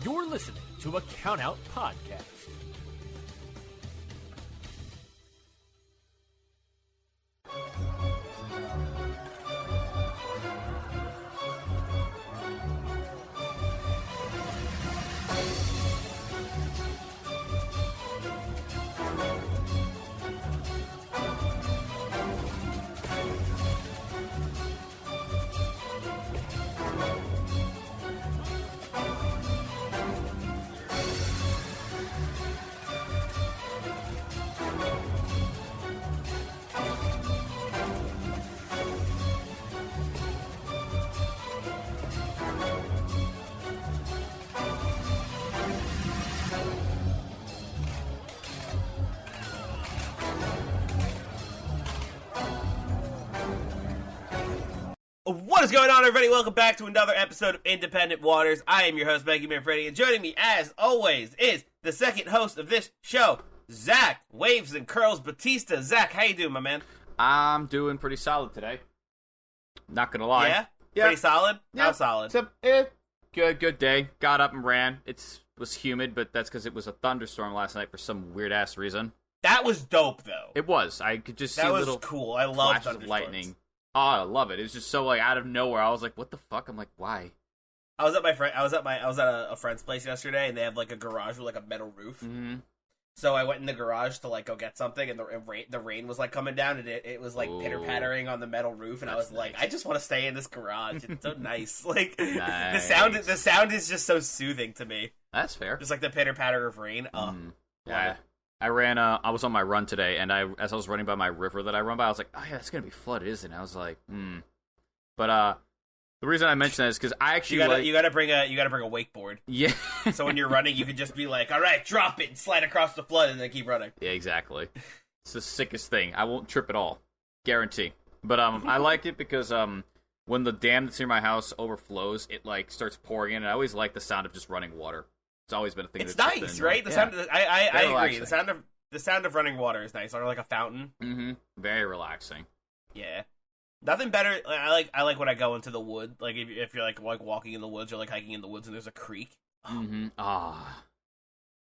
You're listening to a Countout Podcast. What is going on, everybody? Welcome back to another episode of Independent Waters. I am your host, Mikey Manfredi, and joining me, as always, is the second host of this show, Zach Waves and Curls Batista. Zach, how you doing, my man? I'm doing pretty solid today. Not gonna lie. Yeah? Yeah. Pretty solid? Yeah. How solid? Good day. Got up and ran. It was humid, but that's because it was a thunderstorm last night for some weird-ass reason. That was dope, though. It was. I could just see that was little cool. I love flashes thunderstorms. of lightning. Oh, I love it. It was just so, like, out of nowhere. I was like, what the fuck? I'm like, why? I was at a friend's place yesterday, and they have like a garage with like a metal roof. Mm-hmm. So I went in the garage to like go get something, and the rain was like coming down, and it was like pitter pattering on the metal roof, and I was like, I just want to stay in this garage. It's so nice. Like Nice. the sound is just so soothing to me. That's fair. Just like the pitter patter of rain. Yeah. I ran. I was on my run today, and as I was running by my river that I run by, I was like, "Oh yeah, it's gonna be flooded, isn't it?" I was like, But the reason I mentioned that is because I actually you gotta bring a wakeboard. Yeah. So when you're running, you can just be like, all right, drop it, and slide across the flood, and then keep running. Yeah, exactly. It's the sickest thing. I won't trip at all, guarantee. But I like it because when the dam that's near my house overflows, it like starts pouring in, and I always like the sound of just running water. It's always been a thing. It's nice, right? The sound. I agree. The sound of running water is nice, or like a fountain. Mm-hmm. Very relaxing. Yeah, nothing better. I like when I go into the wood. Like if you're like walking in the woods or like hiking in the woods and there's a creek. Mm-hmm. Ah,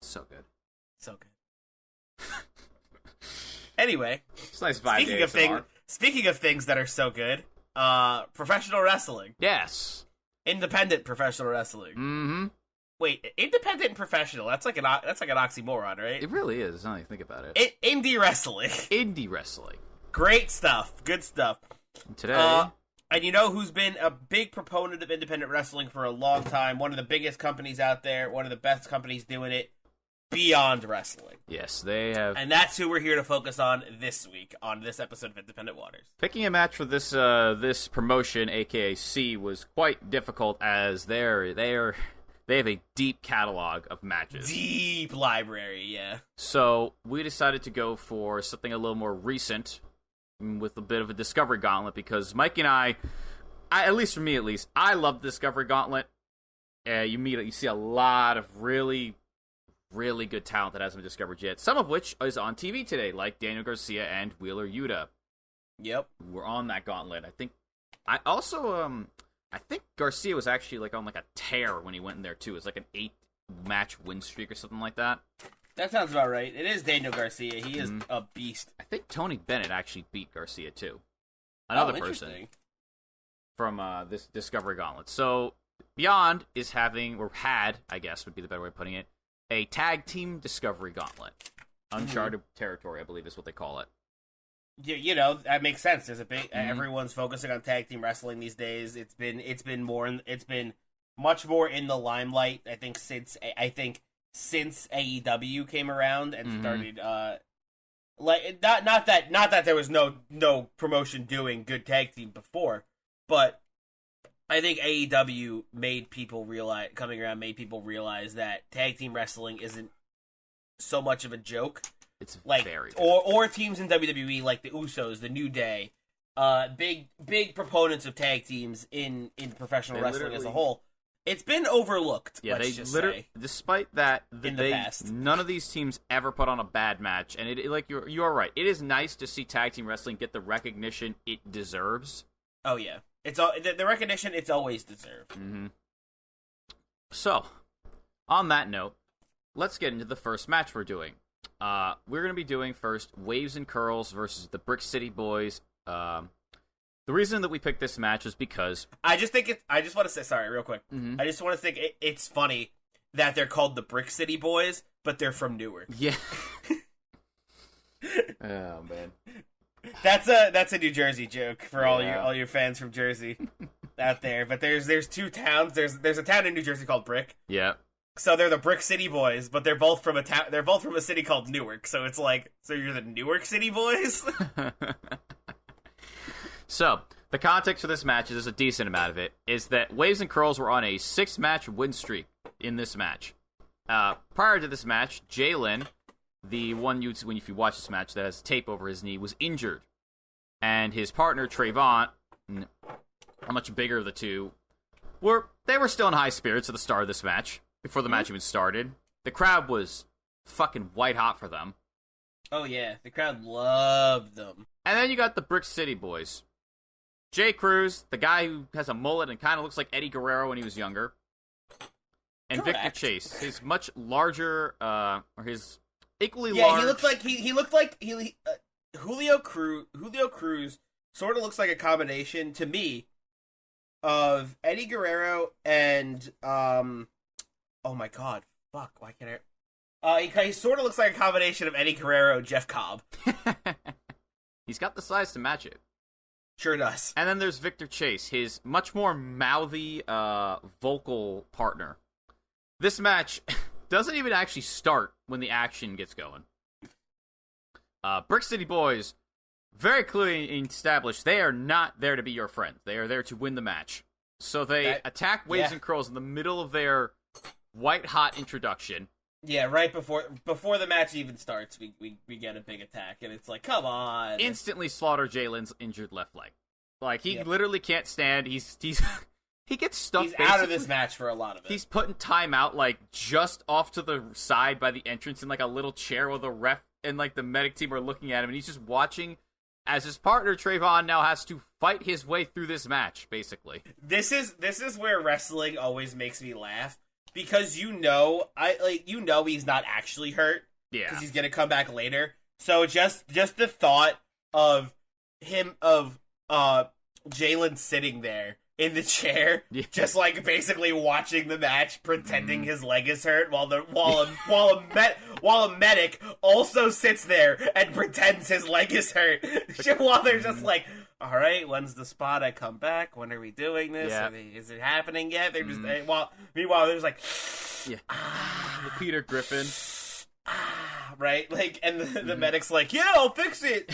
so good. So good. Anyway, it's nice vibe. Speaking of things that are so good, professional wrestling. Yes. Independent professional wrestling. Mm-hmm. Wait, independent and professional. That's like an oxymoron, right? It really is. Now you think about it. Indie wrestling. Indie wrestling. Great stuff. Good stuff. Today. And you know who's been a big proponent of independent wrestling for a long time? One of the biggest companies out there. One of the best companies doing it. Beyond Wrestling. Yes, they have. And that's who we're here to focus on this week on this episode of Independent Waters. Picking a match for this this promotion, aka C, was quite difficult as they have a deep catalog of matches. Deep library, yeah. So we decided to go for something a little more recent with a bit of a Discovery Gauntlet because Mike and I at least for me, I love the Discovery Gauntlet. You see a lot of really, really good talent that hasn't been discovered yet. Some of which is on TV today, like Daniel Garcia and Wheeler Yuta. Yep. We're on that gauntlet. I think Garcia was actually like on like a tear when he went in there too. It was like an 8-match win streak or something like that. That sounds about right. It is Daniel Garcia. He is a beast. I think Tony Bennett actually beat Garcia too. Another person from this Discovery Gauntlet. So Beyond is having, or had, I guess would be the better way of putting it, a tag team Discovery Gauntlet. Uncharted territory, I believe is what they call it. You know, that makes sense. There's a big everyone's focusing on tag team wrestling these days. It's been much more in the limelight. I think since AEW came around and started like not that there was no promotion doing good tag team before, but I think AEW made people realize that tag team wrestling isn't so much of a joke. It's like very good. or teams in WWE like the Usos, the New Day, big proponents of tag teams in professional wrestling as a whole. It's been overlooked. Yeah, let's they just literally, say. despite that, In the past. none of these teams ever put on a bad match, and it like you are right. It is nice to see tag team wrestling get the recognition it deserves. Oh yeah, it's all the recognition it's always deserved. Mm-hmm. So, on that note, let's get into the first match we're doing. We're going to be doing first Waves and Curls versus the Brick City Boys. The reason that we picked this match is because I just want to say, sorry, real quick. Mm-hmm. I just want to think it's funny that they're called the Brick City Boys, but they're from Newark. Yeah. Oh man, that's a New Jersey joke for all your fans from Jersey out there. But there's two towns. There's a town in New Jersey called Brick. Yeah. So they're the Brick City Boys, but they're both from a town. They're both from a city called Newark. So it's like, so you're the Newark City Boys. So the context for this match, is a decent amount of it, is that Waves and Curls were on a 6-match win streak in this match. Prior to this match, Jalen, the one if you watch this match that has tape over his knee, was injured, and his partner Trayvon, how much bigger of the two, were still in high spirits at the start of this match. Before the match even started, the crowd was fucking white hot for them. Oh yeah, the crowd loved them. And then you got the Brick City Boys. Jay Cruz, the guy who has a mullet and kind of looks like Eddie Guerrero when he was younger. And Correct. Victor Chase, his much larger, or his equally large... Yeah, he looked like Julio Cruz sort of looks like a combination, to me, of Eddie Guerrero and, oh my god, fuck, why can't he sort of looks like a combination of Eddie Guerrero and Jeff Cobb. He's got the size to match it. Sure does. And then there's Victor Chase, his much more mouthy, vocal partner. This match doesn't even actually start when the action gets going. Brick City Boys very clearly established they are not there to be your friends. They are there to win the match. So they attack Waves and Curls in the middle of their white-hot introduction. Yeah, right before the match even starts, we get a big attack, and it's like, come on. Instantly slaughter Jalen's injured left leg. Like, he literally can't stand. He's he gets stuck. He's out of this match for a lot of it. He's putting time out, like, just off to the side by the entrance in, like, a little chair while the ref and, like, the medic team are looking at him, and he's just watching as his partner, Trayvon, now has to fight his way through this match, basically. This is where wrestling always makes me laugh. Because he's not actually hurt. Yeah. Because he's gonna come back later. So just the thought of Jalen sitting there in the chair, just like basically watching the match, pretending his leg is hurt, while a medic also sits there and pretends his leg is hurt, while they're just like, all right, when's the spot I come back? When are we doing this? Yeah. Is it happening yet? They're just meanwhile they're just like, the Peter Griffin, right? Like, and the medic's like, yeah, I'll fix it.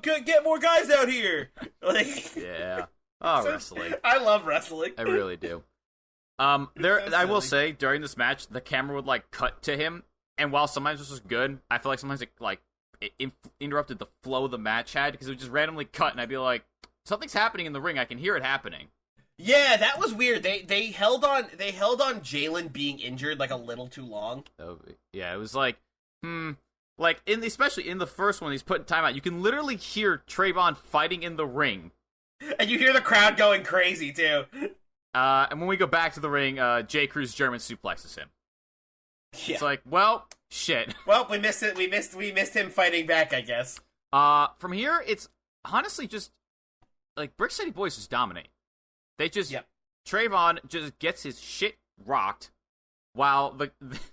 Get more guys out here. Like, yeah. Oh, wrestling. I love wrestling. I really do. I will say, during this match, the camera would, like, cut to him, and while sometimes this was good, I feel like sometimes it interrupted the flow the match had, because it would just randomly cut, and I'd be like, something's happening in the ring, I can hear it happening. Yeah, that was weird. They held on Jalen being injured, like, a little too long. Oh, yeah, it was like, like, especially in the first one, he's putting time out, you can literally hear Trayvon fighting in the ring. And you hear the crowd going crazy, too. And when we go back to the ring, Jay Cruz German suplexes him. Yeah. It's like, well, shit. Well, we missed it. We missed him fighting back, I guess. From here, it's honestly just, like, Brick City Boys just dominate. They just, Trayvon just gets his shit rocked, while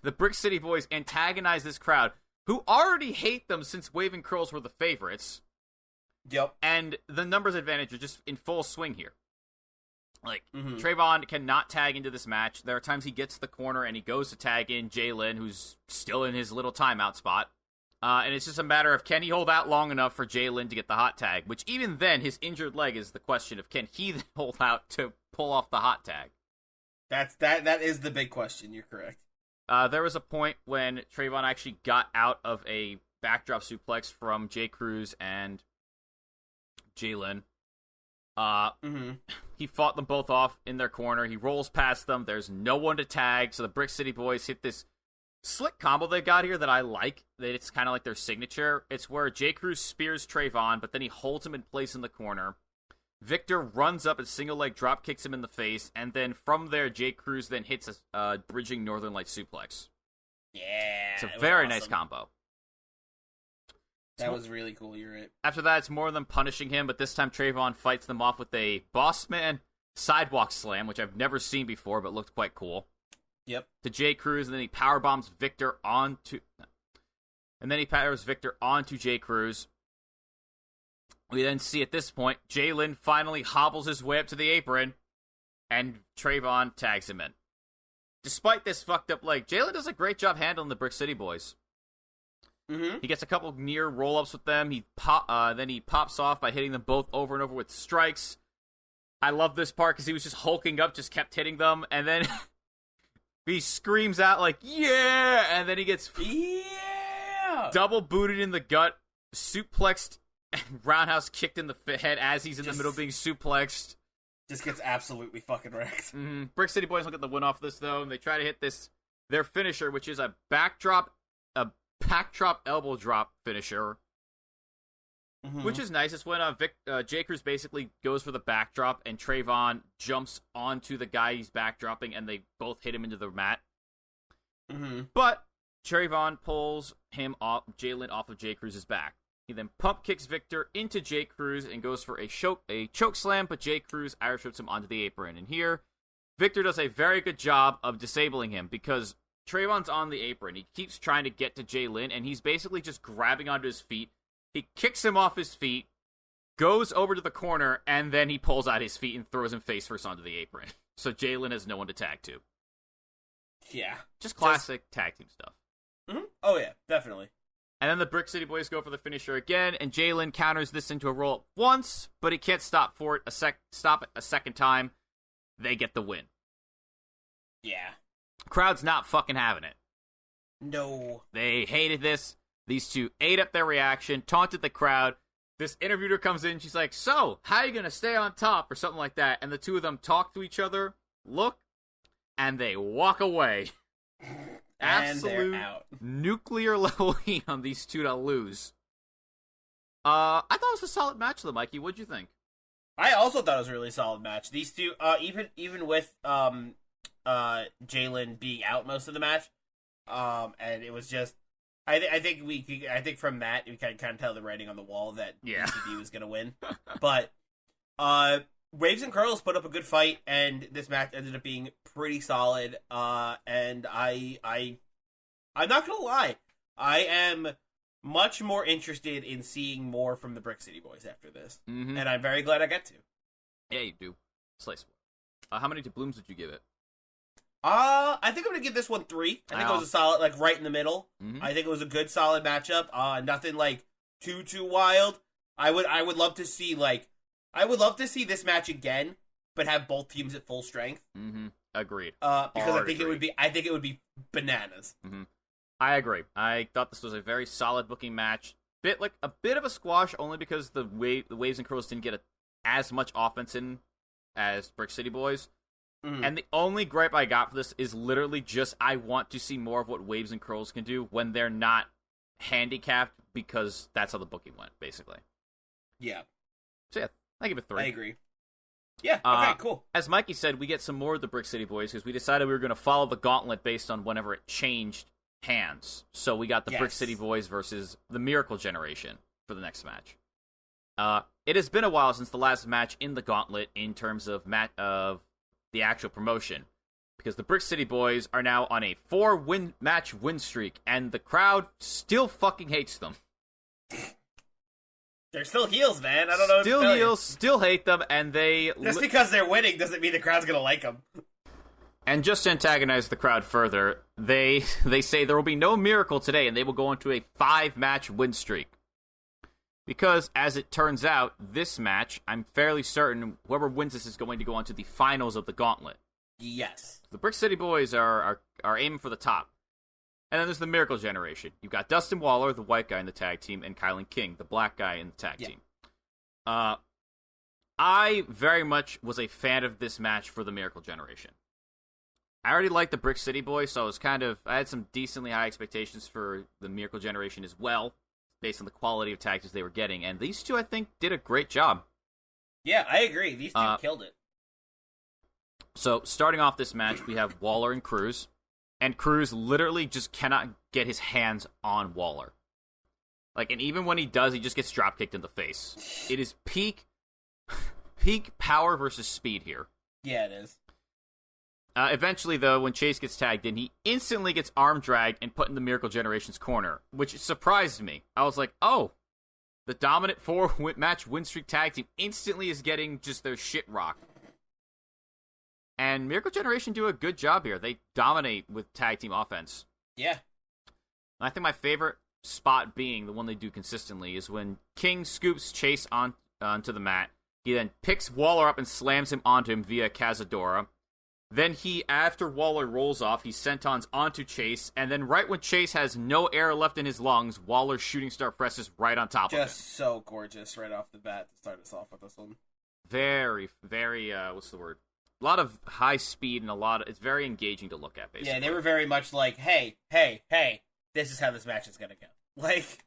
the Brick City Boys antagonize this crowd, who already hate them since Wave and Curls were the favorites. Yep. And the numbers advantage are just in full swing here. Like, Trayvon cannot tag into this match. There are times he gets to the corner and he goes to tag in Jalen, who's still in his little timeout spot. And it's just a matter of, can he hold out long enough for Jalen to get the hot tag? Which, even then, his injured leg is the question of, can he then hold out to pull off the hot tag? That is the big question. You're correct. There was a point when Trayvon actually got out of a backdrop suplex from Jay Cruz and Jalen. He fought them both off in their corner. He rolls past them. There's no one to tag, so the Brick City Boys hit this slick combo they got here that I like. That it's kind of like their signature. It's where Jay Cruz spears Trayvon, but then he holds him in place in the corner. Victor runs up and single leg drop kicks him in the face, and then from there, Jake Cruz then hits a bridging Northern Light suplex. Yeah. It's a very nice combo. That was really cool, you're right. After that, it's more than punishing him, but this time Trayvon fights them off with a Bossman sidewalk slam, which I've never seen before, but looked quite cool. Yep. To Jay Cruz, and then he powerbombs Victor onto... And then he powers Victor onto Jay Cruz. We then see at this point, Jalen finally hobbles his way up to the apron, and Trayvon tags him in. Despite this fucked up leg, Jalen does a great job handling the Brick City Boys. Mm-hmm. He gets a couple near roll-ups with them. Then he pops off by hitting them both over and over with strikes. I love this part because he was just hulking up, just kept hitting them, and then he screams out like, yeah! And then he gets double booted in the gut, suplexed, and roundhouse kicked in the head as he's in the middle of being suplexed. Just gets absolutely fucking wrecked. Mm-hmm. Brick City Boys don't get the win off this, though, and they try to hit their finisher, which is a pack drop elbow drop finisher, which is nice. It's when Jay Cruz basically goes for the backdrop, and Trayvon jumps onto the guy he's backdropping, and they both hit him into the mat. Mm-hmm. But Trayvon pulls Jalen off of Jay Cruz's back. He then pump kicks Victor into Jay Cruz and goes for a choke slam, but Jay Cruz Irish whips him onto the apron. And here, Victor does a very good job of disabling him because Trayvon's on the apron. He keeps trying to get to Jalen, and he's basically just grabbing onto his feet. He kicks him off his feet, goes over to the corner, and then he pulls out his feet and throws him face first onto the apron. So Jalen has no one to tag to. Yeah. Just classic tag team stuff. Mm-hmm. Oh, yeah, definitely. And then the Brick City Boys go for the finisher again, and Jalen counters this into a roll-up once, but he can't stop it a second time. They get the win. Yeah. Crowd's not fucking having it. No. They hated this. These two ate up their reaction, taunted the crowd. This interviewer comes in, she's like, so, how are you going to stay on top, or something like that, and the two of them talk to each other, look, and they walk away. Absolute nuclear level heat on these two to lose. I thought it was a solid match though, Mikey. What'd you think? I also thought it was a really solid match. These two, even with Jalen being out most of the match, and it was just, I think from that we can kind of tell the writing on the wall that BCB was gonna win. But Waves and Curls put up a good fight, and this match ended up being pretty solid. And I'm not gonna lie, I am much more interested in seeing more from the Brick City Boys after this, and I'm very glad I get to. Yeah, you do. Slice. How many doubloons would you give it? I think I'm gonna give this one 3. I think it was a solid, like right in the middle. I think it was a good, solid matchup. Nothing like too wild. I would love to see this match again, but have both teams at full strength. Agreed. Because I think it would be bananas. I agree. I thought this was a very solid booking match. A bit of a squash, only because the Waves and Curls didn't get as much offense in as Brick City Boys. And the only gripe I got for this is literally just I want to see more of what Waves and Curls can do when they're not handicapped, because that's how the booking went, basically. Yeah. So yeah, I give it 3. I agree. Yeah, okay, cool. As Mikey said, we get some more of the Brick City Boys because we decided we were going to follow the Gauntlet based on whenever it changed hands. So we got the Brick City Boys versus the Miracle Generation for the next match. It has been a while since the last match in the Gauntlet in terms of the actual promotion, because the Brick City Boys are now on a 4-match win streak, and the crowd still fucking hates them. They're still heels, man. I don't know. Still heels, still hate them, and they just because they're winning doesn't mean the crowd's gonna like them. And just to antagonize the crowd further, they say there will be no miracle today, and they will go into a 5-match win streak. Because, as it turns out, this match, I'm fairly certain whoever wins this is going to go on to the finals of the Gauntlet. Yes. The Brick City Boys are aiming for the top. And then there's the Miracle Generation. You've got Dustin Waller, the white guy in the tag team, and Kylan King, the black guy in the tag team. I very much was a fan of this match for the Miracle Generation. I already liked the Brick City Boys, so I had some decently high expectations for the Miracle Generation as well, based on the quality of tactics they were getting. And these two, I think, did a great job. Yeah, I agree. These two killed it. So, starting off this match, we have Waller and Cruz. And Cruz literally just cannot get his hands on Waller. Like, and even when he does, he just gets dropkicked in the face. It is peak power versus speed here. Yeah, it is. Eventually, though, when Chase gets tagged in, he instantly gets arm dragged and put in the Miracle Generation's corner, which surprised me. I was like, oh, the dominant 4-match win streak tag team instantly is getting just their shit rocked. And Miracle Generation do a good job here. They dominate with tag team offense. Yeah. And I think my favorite spot being, the one they do consistently, is when King scoops Chase onto the mat. He then picks Waller up and slams him onto him via Cazadora. Then he, after Waller rolls off, he sentons onto Chase, and then right when Chase has no air left in his lungs, Waller's shooting star presses right on top of him. Just so gorgeous right off the bat to start us off with this one. Very, very, what's the word? A lot of high speed and it's very engaging to look at, basically. Yeah, they were very much like, hey, this is how this match is gonna go. Like,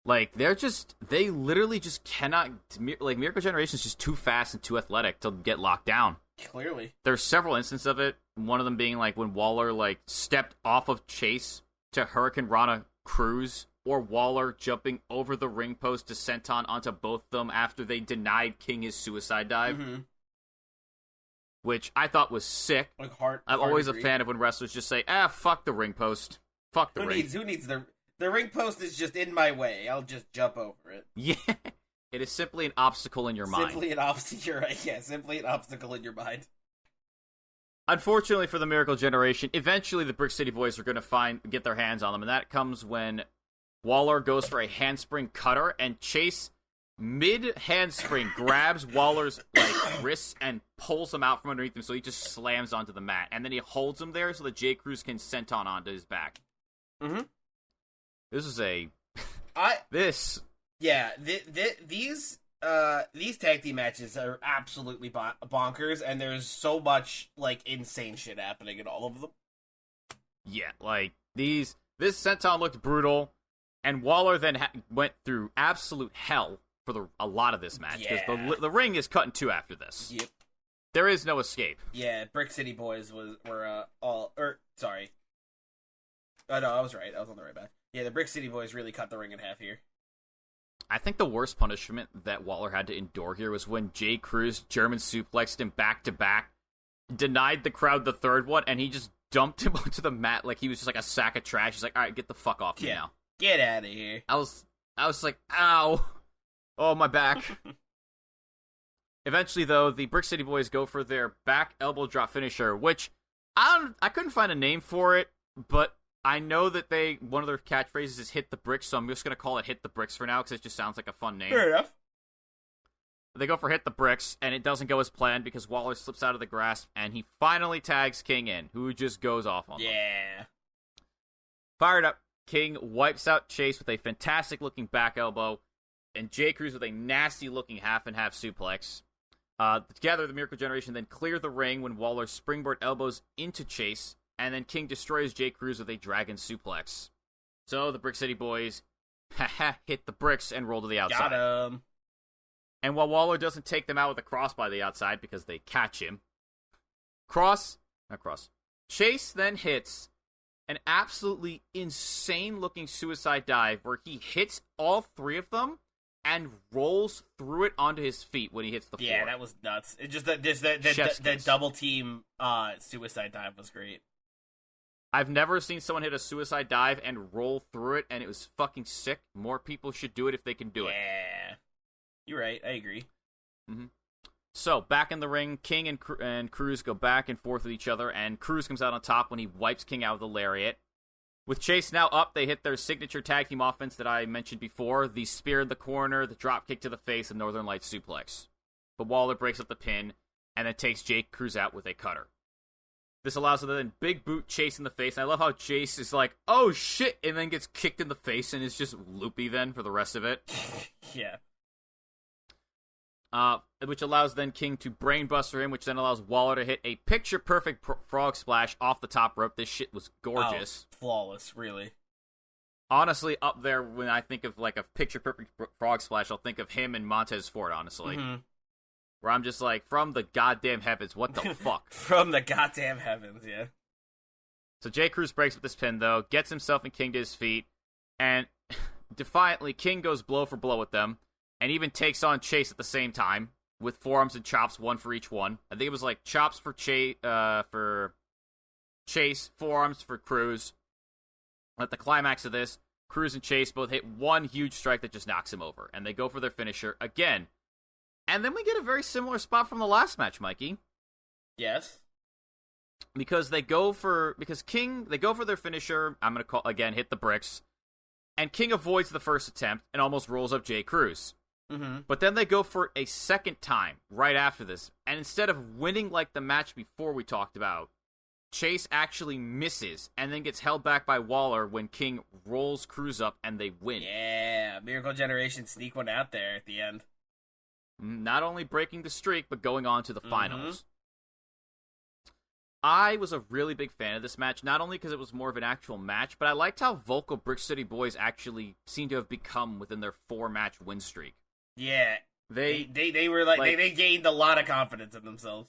Like, they literally just cannot, like, Miracle Generation is just too fast and too athletic to get locked down. Clearly. There's several instances of it, one of them being, like, when Waller, like, stepped off of Chase to Hurricane Rana Cruz, or Waller jumping over the ring post to senton onto both of them after they denied King his suicide dive. Which I thought was sick. Like I'm always a fan of when wrestlers just say, fuck the ring post. Fuck the ring. Who needs the ring post is just in my way. I'll just jump over it. Yeah. It is simply an obstacle in your mind. Simply an obstacle in your mind. Unfortunately for the Miracle Generation, eventually the Brick City Boys are going to get their hands on them, and that comes when Waller goes for a handspring cutter, and Chase, mid-handspring, grabs Waller's wrists and pulls him out from underneath him, so he just slams onto the mat. And then he holds him there so that J. Cruz can senton onto his back. This is these tag team matches are absolutely bonkers, and there's so much, like, insane shit happening in all of them. Yeah, like, this senton looked brutal, and Waller then went through absolute hell for a lot of this match, because the ring is cut in two after this. Yep. There is no escape. Yeah, Brick City Boys were all... sorry. Oh, no, I was right. I was on the right back. Yeah, the Brick City Boys really cut the ring in half here. I think the worst punishment that Waller had to endure here was when J. Cruz German suplexed him back-to-back, denied the crowd the third one, and he just dumped him onto the mat like he was just like a sack of trash. He's like, all right, get the fuck off me now. Get out of here. I was like, ow. Oh, my back. Eventually, though, the Brick City Boys go for their back elbow drop finisher, which I couldn't find a name for it, but I know that one of their catchphrases is hit the bricks, so I'm just going to call it hit the bricks for now, because it just sounds like a fun name. Fair enough. They go for hit the bricks, and it doesn't go as planned because Waller slips out of the grasp, and he finally tags King in, who just goes off on them. Yeah. Fired up, King wipes out Chase with a fantastic-looking back elbow, and J. Cruz with a nasty-looking half-and-half suplex. Together, the Miracle Generation then clear the ring when Waller springboard elbows into Chase, and then King destroys J. Cruz with a dragon suplex. So the Brick City Boys hit the bricks and roll to the outside. Got him. And while Waller doesn't take them out with a cross by the outside because they catch him, Chase then hits an absolutely insane-looking suicide dive where he hits all three of them and rolls through it onto his feet when he hits the floor. Yeah, that was nuts. It just the double team suicide dive was great. I've never seen someone hit a suicide dive and roll through it, and it was fucking sick. More people should do it if they can do it. Yeah. You're right. I agree. So, back in the ring, King and Cruz go back and forth with each other, and Cruz comes out on top when he wipes King out with a lariat. With Chase now up, they hit their signature tag team offense that I mentioned before, the spear in the corner, the drop kick to the face, and Northern Lights suplex. But Waller breaks up the pin, and then takes Jake Cruz out with a cutter. This allows him to then big boot Chase in the face, and I love how Chase is like, oh shit, and then gets kicked in the face and is just loopy then for the rest of it. Yeah. Which allows then King to brainbuster him, which then allows Waller to hit a picture-perfect frog splash off the top rope. This shit was gorgeous. Oh, flawless, really. honestly, up there when I think of like a picture-perfect frog splash, I'll think of him and Montez Ford, honestly. Mm-hmm. Where I'm just like, from the goddamn heavens, what the fuck? From the goddamn heavens, yeah. So J. Cruz breaks with this pin, though, gets himself and King to his feet, and defiantly, King goes blow for blow with them, and even takes on Chase at the same time, with forearms and chops, one for each one. I think it was like chops for Chase, forearms for Cruz. At the climax of this, Cruz and Chase both hit one huge strike that just knocks him over, and they go for their finisher again. And then we get a very similar spot from the last match, Mikey. Yes. Because they go for their finisher, I'm going to call, again, hit the bricks, and King avoids the first attempt and almost rolls up J. Cruz. Mm-hmm. But then they go for a second time right after this, and instead of winning like the match before we talked about, Chase actually misses and then gets held back by Waller when King rolls Cruz up and they win. Yeah, Miracle Generation sneak one out there at the end. Not only breaking the streak, but going on to the finals. I was a really big fan of this match, not only because it was more of an actual match, but I liked how vocal Brick City Boys actually seem to have become within their 4-match win streak. Yeah, they were like they gained a lot of confidence in themselves.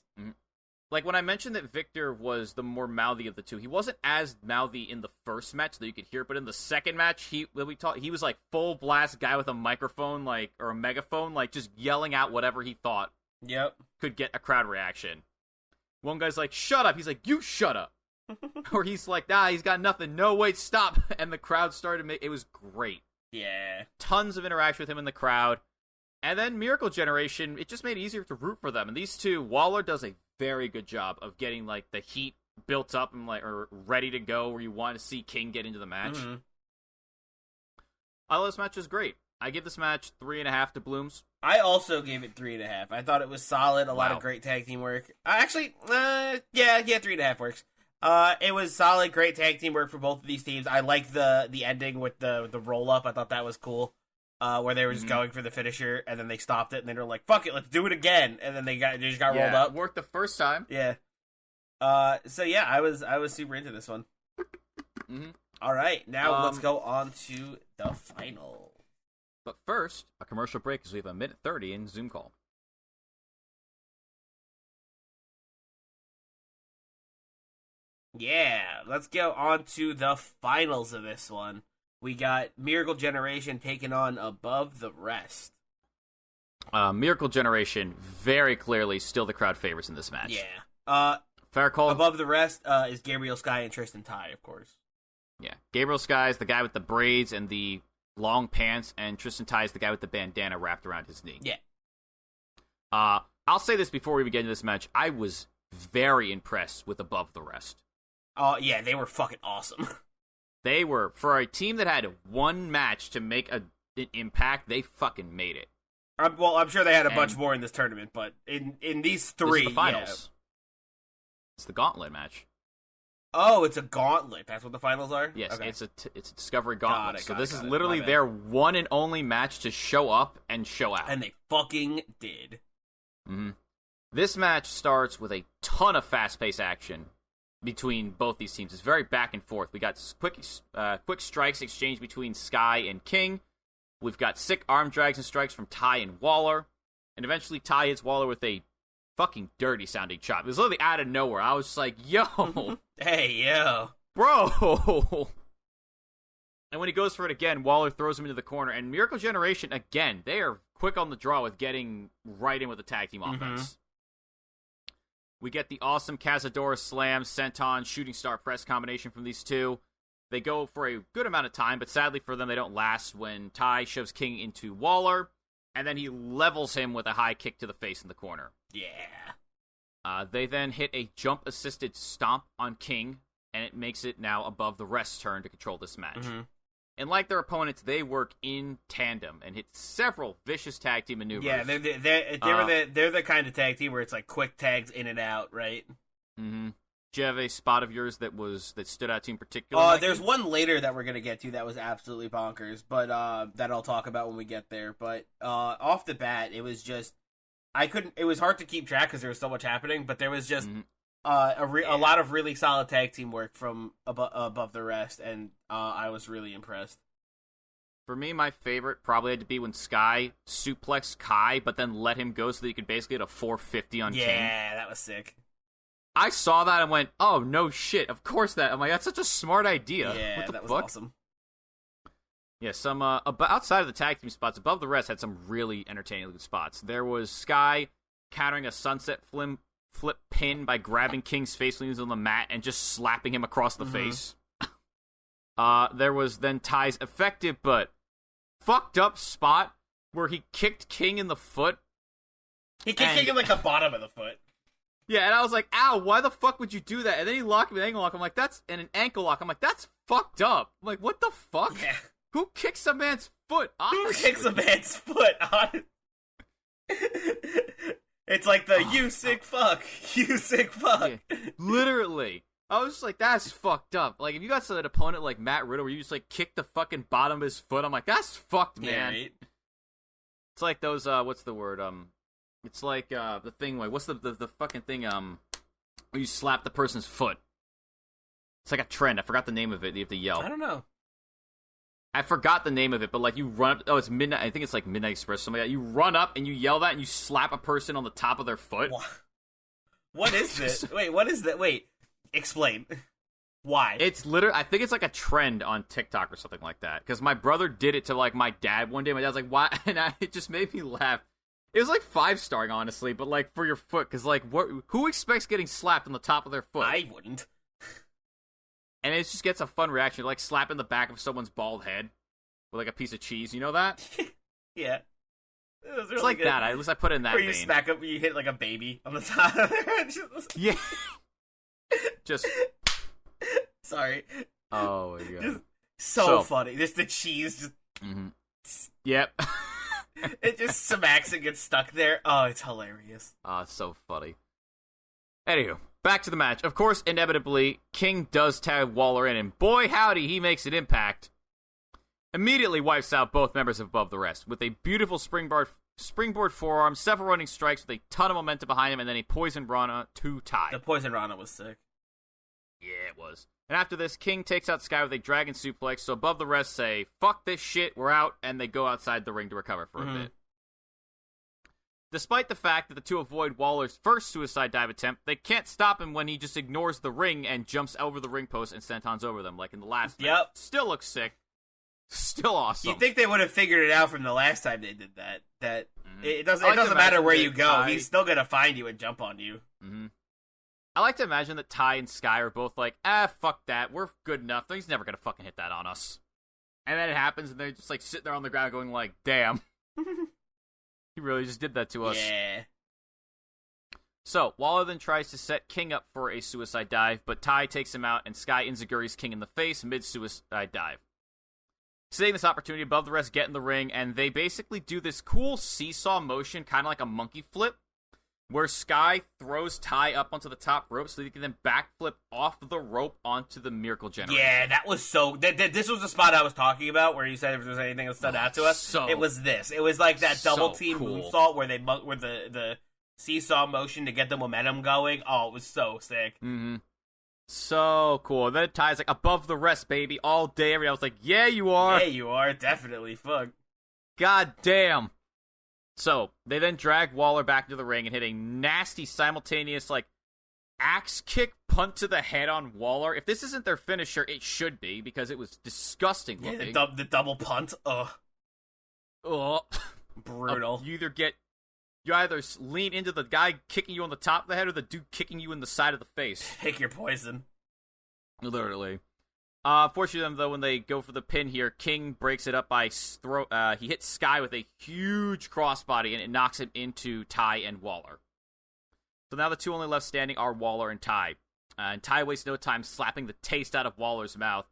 Like when I mentioned that Victor was the more mouthy of the two, he wasn't as mouthy in the first match so that you could hear, but in the second match, he was like full blast guy with a microphone, like, or a megaphone, like just yelling out whatever he thought. Yep. Could get a crowd reaction. One guy's like, "Shut up!" He's like, "You shut up!" Or he's like, "Nah, he's got nothing. No, wait, stop!" And the crowd started. It was great. Yeah. Tons of interaction with him in the crowd. And then Miracle Generation, it just made it easier to root for them. And these two, Waller does a very good job of getting like the heat built up and like or ready to go where you want to see King get into the match. Mm-hmm. I thought this match was great. I give this match 3.5 Doubloons. I also gave it 3.5. I thought it was solid. A lot of great tag team work. Actually, 3.5 works. It was solid, great tag team work for both of these teams. I like the ending with the roll up. I thought that was cool. Where they were just going for the finisher, and then they stopped it, and they were like, "Fuck it, let's do it again." And then they just got rolled up. Worked the first time. Yeah. So yeah, I was super into this one. All right, now let's go on to the final. But first, a commercial break because we have a minute 30 in Zoom call. Yeah, let's go on to the finals of this one. We got Miracle Generation taking on Above the Rest. Miracle Generation, very clearly still the crowd favorites in this match. Yeah. Fair call. Above the Rest is Gabriel Sky and Tristan Ty, of course. Yeah. Gabriel Sky is the guy with the braids and the long pants, and Tristan Ty is the guy with the bandana wrapped around his knee. Yeah. I'll say this before we begin this match. I was very impressed with Above the Rest. Oh, yeah, they were fucking awesome. They were, for a team that had one match to make an impact, they fucking made it. I'm sure they had a bunch more in this tournament, but in these three, this is the finals. Yeah. It's the Gauntlet match. Oh, it's a Gauntlet. That's what the finals are? Yes, okay. It's a Discovery Gauntlet. This is got literally their one and only match to show up and show out. And they fucking did. Mm-hmm. This match starts with a ton of fast-paced action between both these teams. It's very back and forth. We got quick strikes exchanged between Sky and King. We've got sick arm drags and strikes from Ty and Waller. And eventually Ty hits Waller with a fucking dirty-sounding chop. It was literally out of nowhere. I was just like, yo. Hey, yo. Bro. And when he goes for it again, Waller throws him into the corner. And Miracle Generation, again, they are quick on the draw with getting right in with the tag team offense. We get the awesome Cazadora Slam, Senton, Shooting Star Press combination from these two. They go for a good amount of time, but sadly for them, they don't last when Ty shoves King into Waller, and then he levels him with a high kick to the face in the corner. Yeah. They then hit a jump-assisted stomp on King, and it makes it now Above the Rest's turn to control this match. And like their opponents, they work in tandem and hit several vicious tag team maneuvers. Yeah, they're the kind of tag team where it's like quick tags in and out, right? Mm-hmm. Do you have a spot of yours that stood out to you in particular? There's one later that we're gonna get to that was absolutely bonkers, but that I'll talk about when we get there. But off the bat, it was just it was hard to keep track because there was so much happening. But there was just a lot of really solid tag team work from above the rest, and I was really impressed. For me, my favorite probably had to be when Sky suplexed Kai, but then let him go so that he could basically get a 450 on King. Yeah, that was sick. I saw that and went, oh, no shit, of course that. I'm like, that's such a smart idea. Yeah, what the that was fuck? awesome. Yeah, some, outside of the tag team spots, Above the Rest had some really entertaining spots. There was Sky countering a sunset flip pin by grabbing King's face when he was on the mat and just slapping him across the face. There was then Ty's effective but fucked up spot where he kicked King in the foot. He kicked King in like the bottom of the foot. Yeah, and I was like, ow, why the fuck would you do that? And then he locked me with an ankle lock. I'm like, an ankle lock. I'm like, that's fucked up. I'm like, what the fuck? Yeah. Who kicks a man's foot? Honestly? Who kicks a man's foot on? It's like the you sick fuck. Yeah, literally. I was just like, that's fucked up. Like, if you got an opponent like Matt Riddle where you just, like, kick the fucking bottom of his foot, I'm like, that's fucked, man. Yeah, right? It's like those, what's the word, it's like, the thing, like, what's the fucking thing, where you slap the person's foot. It's like a trend. I forgot the name of it. You have to yell. I don't know. I forgot the name of it, but, like, you run up, oh, it's Midnight, I think it's, like, Midnight Express, something like that. You run up and you yell that and you slap a person on the top of their foot. What is this? Wait, what is that? Wait. Explain. Why? It's literally, I think it's like a trend on TikTok or something like that. Because my brother did it to like my dad one day. My dad was like, "Why?" And it just made me laugh. It was like 5-starring, honestly, but like for your foot. Because like, who expects getting slapped on the top of their foot? I wouldn't. And it just gets a fun reaction, like slapping the back of someone's bald head with like a piece of cheese. You know that? Yeah. Really it's like good. that. At least I put it in that Where you vein. smack up, you hit like a baby on the top of their head. Yeah. Just. Sorry. Oh my god. Just so funny. Just the cheese just. Mm-hmm. Yep. It just smacks and gets stuck there. Oh, it's hilarious. It's so funny. Anywho, back to the match. Of course, inevitably, King does tag Waller in, and boy howdy, he makes an impact. Immediately wipes out both members of Above the Rest with a beautiful springboard forearm, several running strikes with a ton of momentum behind him, and then a poison Rana to tie. The poison Rana was sick. Yeah, it was. And after this, King takes out Sky with a dragon suplex, so Above the Rest say, fuck this shit, we're out, and they go outside the ring to recover for a bit. Despite the fact that the two avoid Waller's first suicide dive attempt, they can't stop him when he just ignores the ring and jumps over the ring post and sentons over them, like in the last match. Still looks sick. Still awesome. You think they would have figured it out from the last time they did that? It doesn't matter where you go. He's still going to find you and jump on you. Mm-hmm. I like to imagine that Ty and Sky are both like, fuck that. We're good enough. He's never going to fucking hit that on us. And then it happens, and they're just like sitting there on the ground going like, damn. He really just did that to us. Yeah. So, Waller then tries to set King up for a suicide dive, but Ty takes him out, and Sky enziguris King in the face mid-suicide dive. Seeing this opportunity, Above the Rest get in the ring, and they basically do this cool seesaw motion, kind of like a monkey flip, where Sky throws Ty up onto the top rope so he can then backflip off the rope onto the Miracle Generator. Yeah, that was so... This was the spot I was talking about where you said if there was anything that stood out to us. It was this. It was like that double team moonsault where the seesaw motion to get the momentum going. Oh, it was so sick. Mm-hmm. So cool. And then Ty's like, Above the Rest, baby, all day, every day. I was like, yeah, you are. Yeah, you are. Definitely. Fuck. God damn. So, they then drag Waller back into the ring and hit a nasty simultaneous, like, axe kick punt to the head on Waller. If this isn't their finisher, it should be, because it was disgusting looking. Yeah, the double punt. Ugh. Brutal. You either lean into the guy kicking you on the top of the head or the dude kicking you in the side of the face. Pick your poison. Literally. Fortunately, though, when they go for the pin here, King breaks it up by he hits Sky with a huge crossbody, and it knocks him into Ty and Waller. So now the two only left standing are Waller and Ty. And Ty wastes no time slapping the taste out of Waller's mouth,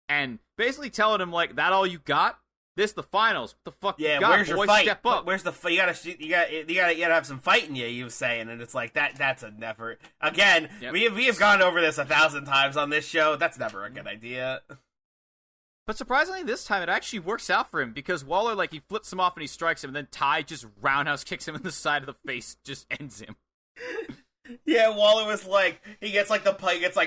and basically telling him, like, that all you got? This the finals. What the fuck you got, where's boy? your fight? Step up. Where's the fight? You gotta have some fight in you. You was saying, and it's like that's a never. Again, yep. we have gone over this 1,000 times on this show. That's never a good idea. But surprisingly, this time it actually works out for him because Waller, like, he flips him off and he strikes him, and then Ty just roundhouse kicks him in the side of the face, just ends him. Yeah, Waller was like, he gets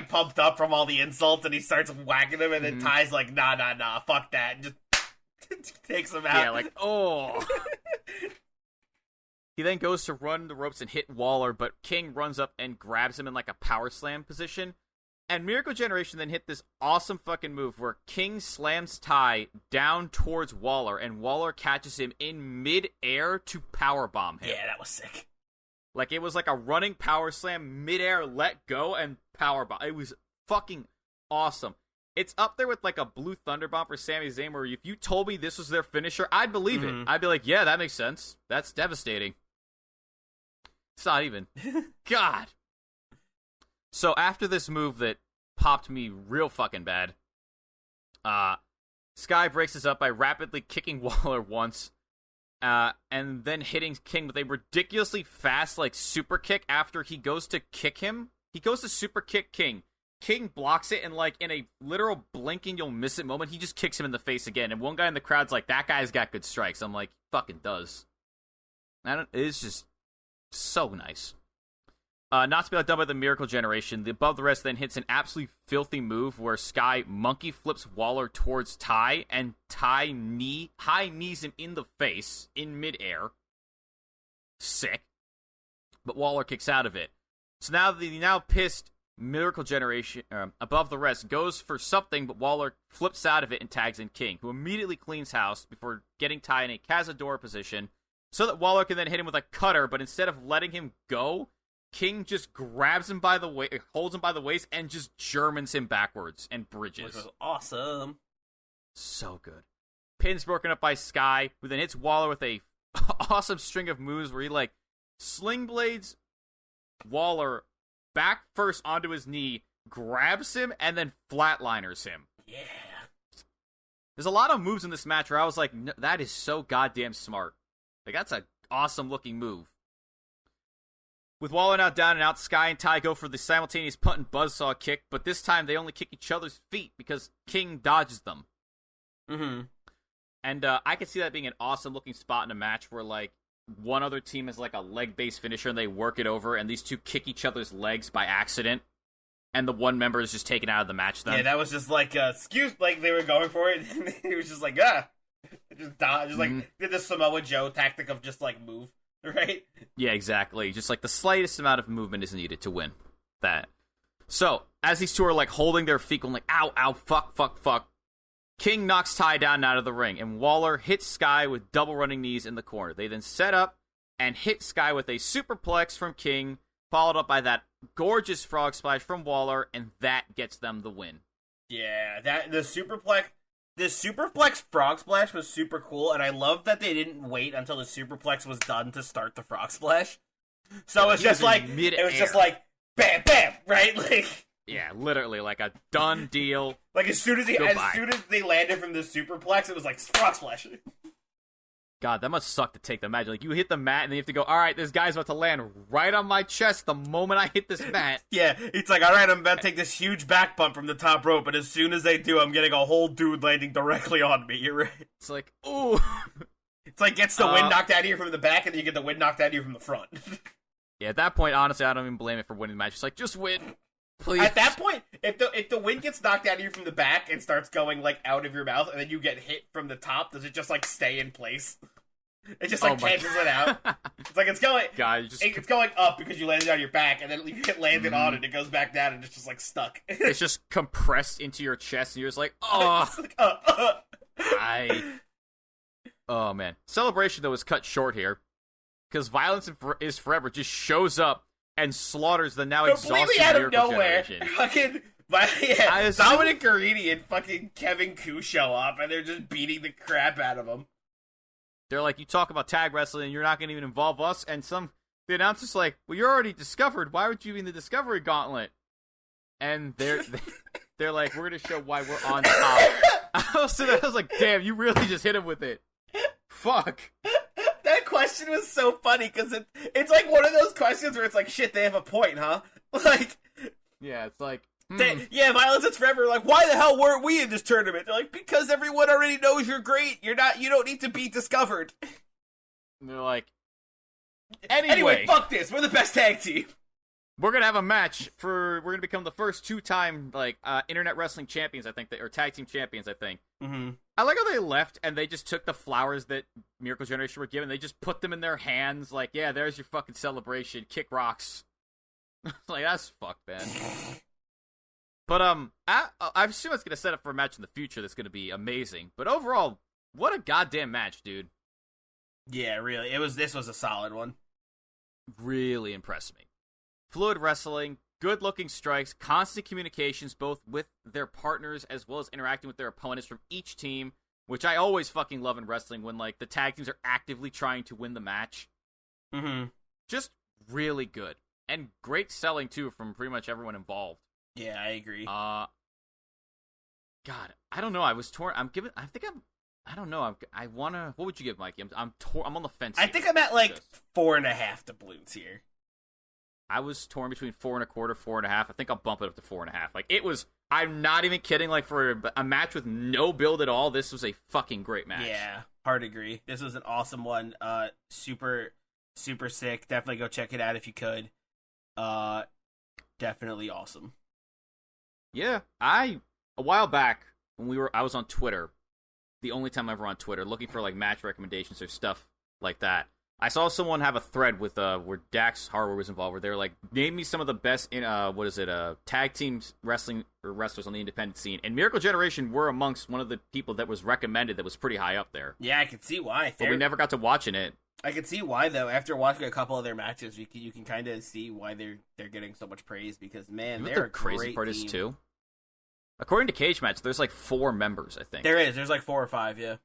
pumped up from all the insults, and he starts whacking him, and then Ty's like, nah, fuck that, and just Takes him out. Yeah, like, oh. He then goes to run the ropes and hit Waller, but King runs up and grabs him in like a power slam position. And Miracle Generation then hit this awesome fucking move where King slams Ty down towards Waller, and Waller catches him in mid-air to powerbomb him. Yeah, that was sick. Like, it was like a running power slam, mid-air, let go, and powerbomb. It was fucking awesome. It's up there with like a Blue Thunder Bomb for Sami Zayn, where if you told me this was their finisher, I'd believe it. I'd be like, yeah, that makes sense. That's devastating. It's not even. God. So after this move that popped me real fucking bad, Sky breaks this up by rapidly kicking Waller once, and then hitting King with a ridiculously fast, like, super kick after he goes to kick him. He goes to super kick King. King blocks it, and, like, in a literal blinking you'll miss it moment, he just kicks him in the face again. And one guy in the crowd's like, that guy's got good strikes. I'm like, fucking does. It's just so nice. Not to be outdone by the Miracle Generation, the Above the Rest then hits an absolutely filthy move where Sky monkey flips Waller towards Ty, and Ty high knees him in the face in midair. Sick. But Waller kicks out of it. So now the now pissed Miracle Generation, Above the Rest, goes for something, but Waller flips out of it and tags in King, who immediately cleans house before getting Ty in a Cazadora position, so that Waller can then hit him with a cutter, but instead of letting him go, King just grabs him by the waist, holds him by the waist, and just Germans him backwards and bridges. Which was awesome. So good. Pin's broken up by Sky, who then hits Waller with a awesome string of moves where he, like, sling blades Waller back first onto his knee, grabs him, and then flatliners him. Yeah. There's a lot of moves in this match where I was like, that is so goddamn smart. Like, that's an awesome looking move. With Waller now down and out, Sky and Ty go for the simultaneous punt and buzzsaw kick, but this time they only kick each other's feet because King dodges them. And I could see that being an awesome looking spot in a match where, like, one other team has, like, a leg-based finisher and they work it over, and these two kick each other's legs by accident, and the one member is just taken out of the match then. Yeah, that was just like, like they were going for it, and he was just like, ah! Just dodge, just like, did the Samoa Joe tactic of just, like, move, right? Yeah, exactly. Just, like, the slightest amount of movement is needed to win that. So, as these two are, like, holding their feet, going like, ow, ow, fuck, King knocks Ty down and out of the ring, and Waller hits Sky with double running knees in the corner. They then set up and hit Sky with a superplex from King, followed up by that gorgeous frog splash from Waller, and that gets them the win. Yeah, the superplex frog splash was super cool, and I love that they didn't wait until the superplex was done to start the frog splash. So it's just like mid-air. It was just like bam, bam, right? Like, yeah, literally like a done deal. Like as soon as they landed from the superplex, it was like frog splash. God, that must suck to take the match. Like, you hit the mat, and then you have to go, all right, this guy's about to land right on my chest the moment I hit this mat. Yeah, it's like, all right, I'm about to take this huge back bump from the top rope, but as soon as they do, I'm getting a whole dude landing directly on me. You're right. It's like, ooh. It's like gets the wind knocked out of you from the back, and then you get the wind knocked out of you from the front. Yeah, at that point, honestly, I don't even blame it for winning the match. It's like, just win, please. At that point, if the wind gets knocked out of you from the back and starts going, like, out of your mouth, and then you get hit from the top, does it just, like, stay in place? It just, like, cancels it out. It's like, it's going it's going up because you landed on your back, and then you get landed on, and it goes back down, and it's just, like, stuck. It's just compressed into your chest, and you're just like, oh. Oh, man. Celebration, though, is cut short here, because Violence is Forever just shows up and slaughters the now exhausted out of Miracle nowhere. Generation. Fucking, Dominic Garrini and fucking Kevin Koo show up, and they're just beating the crap out of him. They're like, you talk about tag wrestling, and you're not going to even involve us, and the announcer's like, well, you're already discovered. Why would you be in the Discovery Gauntlet? And they're like, we're going to show why we're on top. I was like, damn, you really just hit him with it. Fuck. That question was so funny, because it's like one of those questions where it's like, shit, they have a point, huh? Like, yeah, it's like, yeah, Violence is Forever. Like, why the hell weren't we in this tournament? They're like, because everyone already knows you're great. You don't need to be discovered. And they're like, anyway, fuck this. We're the best tag team. We're gonna have a match we're gonna become the first 2-time like internet wrestling champions, I think, or tag team champions, I think. I like how they left and they just took the flowers that Miracle Generation were given. They just put them in their hands. Like, yeah, there's your fucking celebration. Kick rocks. Like, that's fucked, man. But I assume it's gonna set up for a match in the future that's gonna be amazing. But overall, what a goddamn match, dude. Yeah, really. This was a solid one. Really impressed me. Fluid wrestling, good-looking strikes, constant communications both with their partners as well as interacting with their opponents from each team, which I always fucking love in wrestling when, like, the tag teams are actively trying to win the match. Mm-hmm. Just really good. And great selling, too, from pretty much everyone involved. Yeah, I agree. God, I don't know. I was torn. I don't know. I wanna. What would you give, Mikey? I'm on the fence. I think I'm at like 4.5 doubloons here. I was torn between 4.25, 4.5. I think I'll bump it up to 4.5. Like, it was. I'm not even kidding. Like, for a match with no build at all, this was a fucking great match. Yeah, hard agree. This was an awesome one. Super sick. Definitely go check it out if you could. Definitely awesome. Yeah, a while back when I was on Twitter, the only time I'm ever on Twitter, looking for like match recommendations or stuff like that. I saw someone have a thread with where Dax Harwood was involved, where they were like, name me some of the best in tag teams wrestling or wrestlers on the independent scene, and Miracle Generation were amongst one of the people that was recommended that was pretty high up there. Yeah, I can see why. But we never got to watching it. I can see why though. After watching a couple of their matches, you can kind of see why they're getting so much praise because man, You know they're what the crazy part team. is too. According to Cage Match, there's like 4 members, I think. There's like 4 or 5, yeah.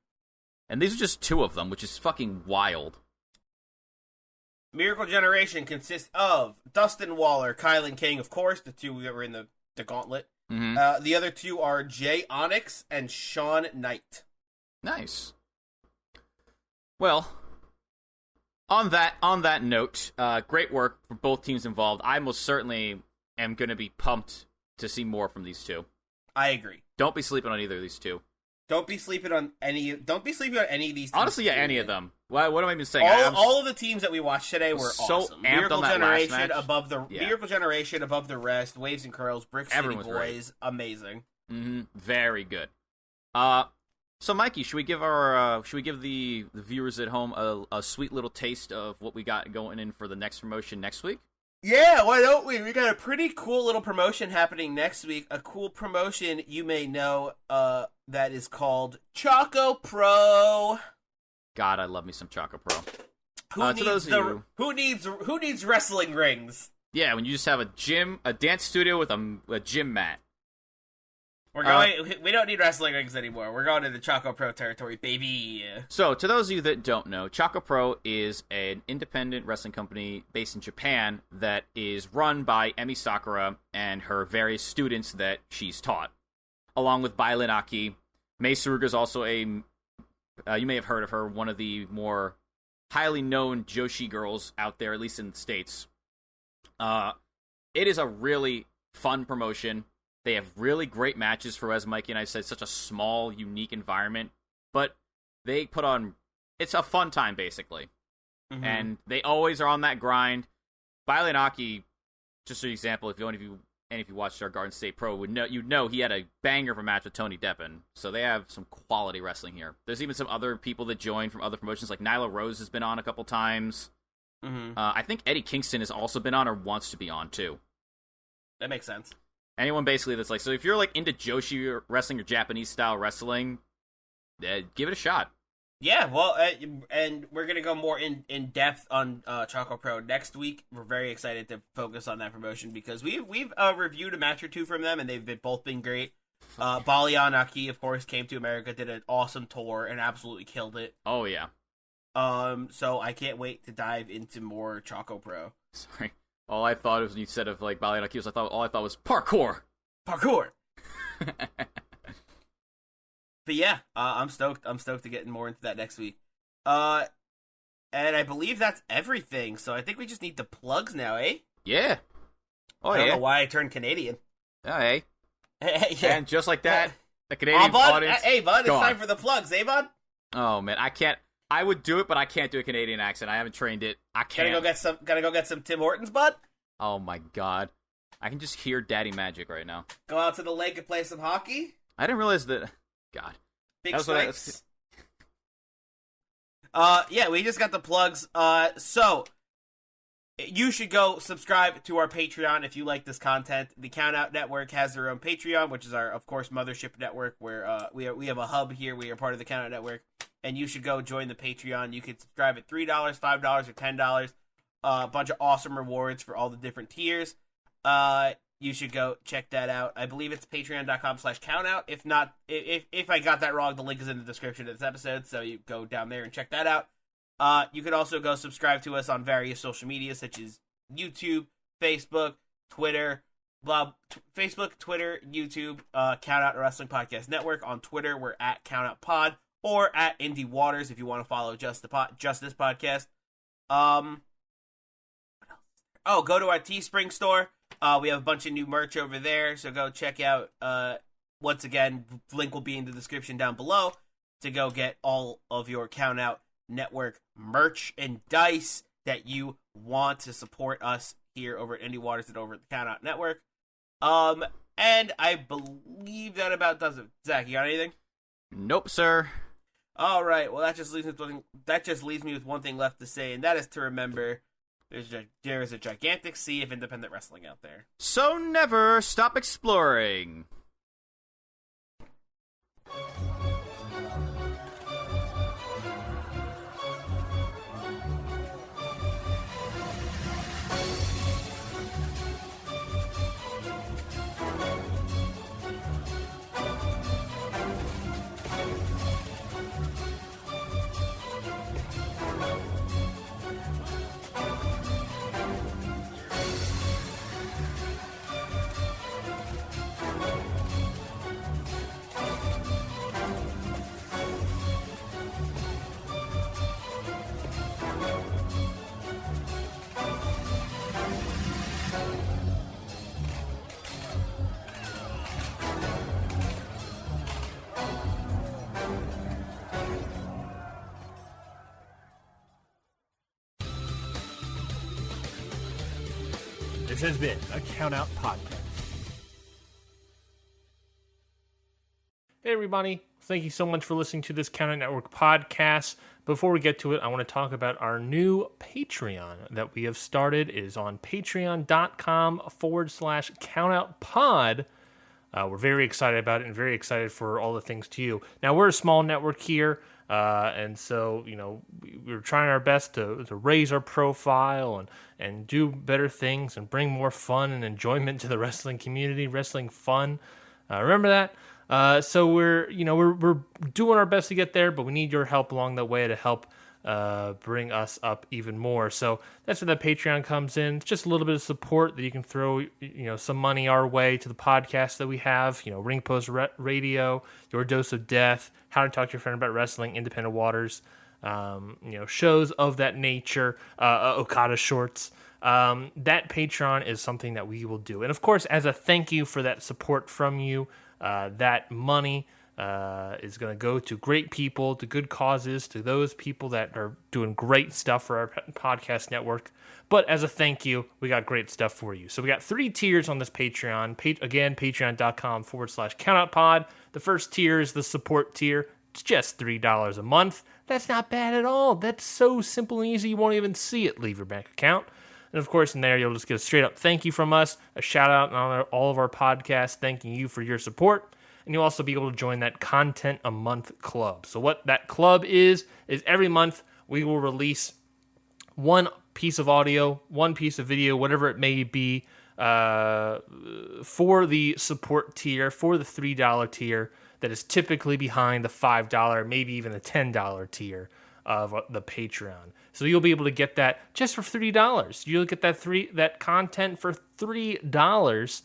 And these are just 2 of them, which is fucking wild. Miracle Generation consists of Dustin Waller, Kylan King, of course, the 2 that were in the Gauntlet. Mm-hmm. The other 2 are Jay Onyx and Sean Knight. Nice. Well, on that note, great work for both teams involved. I most certainly am going to be pumped to see more from these 2. I agree. Don't be sleeping on either of these 2. Don't be sleeping on any of these teams. Honestly, yeah, any of them. What am I even saying? All of the teams that we watched today were so awesome. amped Miracle on that Generation last match. Miracle Generation above the rest. Waves and Curls, Brick City Everyone was Boys, amazing. Mm-hmm. Very good. So Mikey, should we give the viewers at home a sweet little taste of what we got going in for the next promotion next week? Yeah, why don't we? We got a pretty cool little promotion happening next week. A cool promotion you may know that is called Choco Pro. God, I love me some Choco Pro. Who needs wrestling rings? Yeah, when you just have a dance studio with a gym mat. We don't need wrestling rings anymore. We're going to the Choco Pro territory, baby. So, to those of you that don't know, Choco Pro is an independent wrestling company based in Japan that is run by Emi Sakura and her various students that she's taught, along with Bai Linaki. Mei Suruga is also you may have heard of her, one of the more highly known Joshi girls out there, at least in the States. It is a really fun promotion. They have really great matches for, as Mikey and I said, such a small, unique environment. But they put on... It's a fun time, basically. Mm-hmm. And they always are on that grind. Bai Linaki, just an example, if you watched our Garden State Pro, you'd know he had a banger of a match with Tony Deppen. So they have some quality wrestling here. There's even some other people that join from other promotions, like Nyla Rose has been on a couple times. Mm-hmm. I think Eddie Kingston has also been on or wants to be on, too. That makes sense. Anyone basically that's like, so if you're like into Joshi wrestling or Japanese style wrestling, give it a shot. Yeah, well, and we're gonna go more in depth on Choco Pro next week. We're very excited to focus on that promotion because we've reviewed a match or 2 from them, and they've both been great. Balian Aki, of course, came to America, did an awesome tour, and absolutely killed it. Oh yeah. So I can't wait to dive into more Choco Pro. Sorry. All I thought was when you said of like Balian Aki was parkour. Parkour. But yeah, I'm stoked. I'm stoked to get more into that next week. And I believe that's everything. So I think we just need the plugs now, eh? Yeah. Oh, I don't know why I turned Canadian. Oh, hey. Yeah. And just like that, the Canadian audience. Hey, bud, it's gone. time for the plugs, eh, bud? Oh man, I can't. I would do it, but I can't do a Canadian accent. I haven't trained it. I can't. Gotta go get some Tim Hortons, bud. Oh my god, I can just hear Daddy Magic right now. Go out to the lake and play some hockey. I didn't realize that. God, Big strikes. Yeah, we just got the plugs. So you should go subscribe to our Patreon if you like this content. The Countout Network has their own Patreon, which is our, of course, mothership network, where we have a hub here. We are part of the Countout Network, and you should go join the Patreon. You can subscribe at $3, $5, or $10. A bunch of awesome rewards for all the different tiers. You should go check that out. I believe it's patreon.com/countout. If not, if I got that wrong, the link is in the description of this episode, so you go down there and check that out. You could also go subscribe to us on various social media, such as YouTube, Facebook, Twitter, Facebook, Twitter, YouTube, Countout Wrestling Podcast Network. On Twitter, we're at Countout Pod, or at Indie Waters if you want to follow just this podcast. Go to our Teespring store. We have a bunch of new merch over there, so go check out, once again, link will be in the description down below, to go get all of your Countout Network merch and dice that you want to support us here over at Indie Waters and over at the Countout Network. And I believe that about does it. Zach, you got anything? Nope, sir. All right, well, that just leaves me with one thing left to say, and that is to remember, there is a gigantic sea of independent wrestling out there. So never stop exploring. This has been a Countout Podcast. Hey everybody, thank you so much for listening to this Countout Network podcast. Before we get to it, I want to talk about our new Patreon that we have started. It is on patreon.com/countoutpod. We're very excited about it and very excited for all the things to you. Now, we're a small network here, and so, we're trying our best to raise our profile and do better things and bring more fun and enjoyment to the wrestling community, wrestling fun. Remember that? So we're doing our best to get there, but we need your help along the way to help bring us up even more. So that's where that Patreon comes in. It's just a little bit of support that you can throw, some money our way to the podcast that we have. Ring Post Radio, Your Dose of Death, How to Talk to Your Friend About Wrestling, Independent Waters, shows of that nature, Okada Shorts. That Patreon is something that we will do. And of course, as a thank you for that support from you, that money is going to go to great people, to good causes, to those people that are doing great stuff for our podcast network. But as a thank you, we got great stuff for you. So we got 3 tiers on this Patreon. Again, patreon.com/countoutpod. The first tier is the support tier. It's just $3 a month. That's not bad at all. That's so simple and easy, you won't even see it leave your bank account. And of course, in there, you'll just get a straight up thank you from us, a shout out on all of our podcasts, thanking you for your support. And you'll also be able to join that Content a Month Club. So what that club is every month we will release one piece of audio, one piece of video, whatever it may be, for the support tier, for the $3 tier that is typically behind the $5, maybe even the $10 tier of the Patreon. So you'll be able to get that just for $3. You'll get that content for $3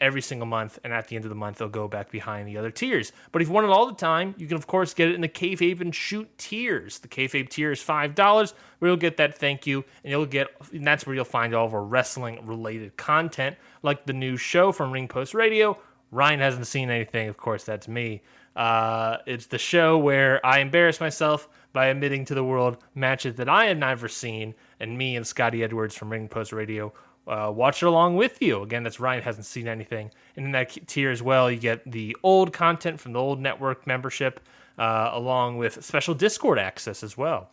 every single month, and at the end of the month, they'll go back behind the other tiers. But if you want it all the time, you can, of course, get it in the Kayfabe and Shoot tiers. The Kayfabe tier is $5, where you'll get that thank you, and that's where you'll find all of our wrestling-related content, like the new show from Ring Post Radio. Ryan hasn't seen anything, of course, that's me. It's the show where I embarrass myself by admitting to the world matches that I have never seen, and me and Scotty Edwards from Ring Post Radio watch it along with you. Again, that's Ryan hasn't seen anything. And in that tier as well, you get the old content from the old network membership, along with special Discord access as well.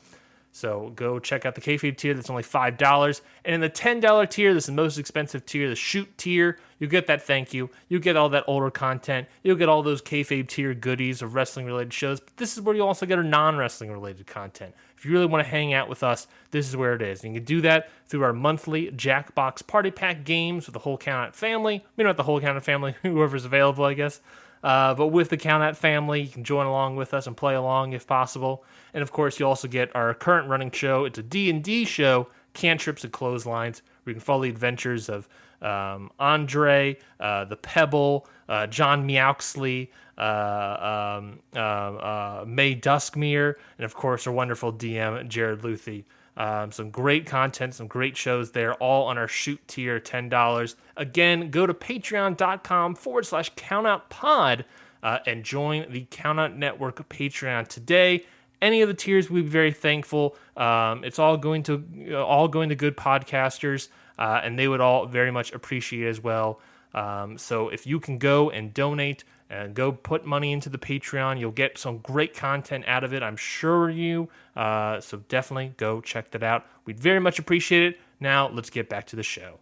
So go check out the Kayfabe tier. That's only $5. And in the $10 tier, this is the most expensive tier, the Shoot tier, you get that thank you. You get all that older content. You'll get all those Kayfabe tier goodies of wrestling-related shows. But this is where you also get our non-wrestling-related content. If you really want to hang out with us, this is where it is. And you can do that through our monthly Jackbox Party Pack games with the whole Count Out family. Maybe not the whole Count Out family, whoever's available, I guess. But with the Count Out family, you can join along with us and play along if possible. And of course, you also get our current running show. It's a D&D show, Cantrips and Clotheslines, where you can follow the adventures of Andre, the Pebble, John Meowxley, May Duskmere, and of course our wonderful DM, Jared Luthi. Some great content, some great shows there, all on our Shoot tier, $10. Again, go to patreon.com/countoutpod and join the Countout Network Patreon today. Any of the tiers, we'd be very thankful. It's all going to good podcasters, and they would all very much appreciate it as well. So if you can go and donate and go put money into the Patreon, you'll get some great content out of it, I'm sure you. So definitely go check that out. We'd very much appreciate it. Now let's get back to the show.